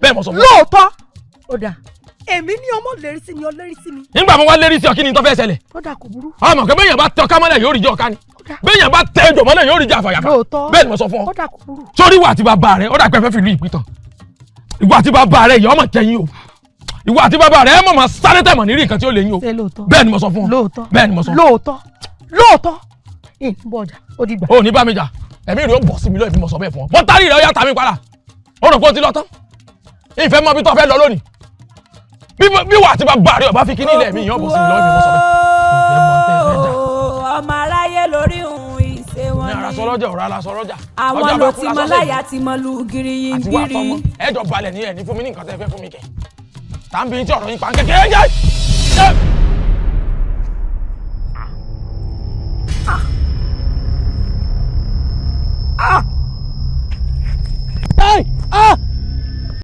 bẹ́ẹ̀ mo sọ fún ọ. lóòótọ́ ó dà èmi ní ọmọ lérí sí mi ọ lérí sí mi. nígbà mo wá lérí sí ọ kí ni tó fẹ́ ṣẹlẹ̀. ó dà kò burú. ọmọ kẹ bẹ́ẹ̀ yẹn bá tẹ ọká mọ́lẹ̀ yóò rí jẹ́ ọká ni bẹ́ẹ̀ yẹn bá tẹ ẹjọ́ mọ́lẹ̀ yóò rí jẹ́ àfàyàfà. lóòótọ́ bẹ́ẹ̀ ni mo sọ fún ọ. ó dà kò burú. sórí ìwà àti bàbá rẹ ó dà pé fẹ́ fi ìlú ìpìtàn ìwà àti bàbá rẹ ìyá ọmọ tẹ̀yìn o ìwà àti bàbá rẹ ẹ mọ̀ máa sáré tẹ̀mọ̀ nírí nǹkan tí ó lè yín o bẹ́ẹ̀ ni mo sọ fún ọ lóòótọ́ bẹ́ẹ̀ ni mo sọ. lóòótọ́ ìbọn ọjà ó dìgbà. o ní bá mi jà ẹ̀mí rẹ̀ ó bọ̀ sí mi lóye bí mo sọ bẹ́ẹ̀ fún ọ bọ́ tárí rẹ̀ ó yá tàmí padà ó rò pé ó ti lọ tán ìfẹ́ mọ bí tó fẹ́ lọ lónìí bí wà àti bàbá rẹ̀ ọba fi kíní ilẹ̀ mi yàn bọ̀ sí mi lóye bí mo sọ bẹ́ẹ̀. ọmọ aráyé lórí òun ìṣe wọn ni. ní ara sọlọ́jà ọ̀rọ̀ ara sọlọ́jà. àwọn ló ti mọ láyà ti mọ lu gírí yín gírí. àti wà tọmọ ẹjọ balẹ̀ ní ẹ̀ ní fún mi ní nǹkan tẹ́ fẹ́ fún mi kẹ́ tàbí tí ọ̀rọ̀ yín pa ń kékeré jẹ́.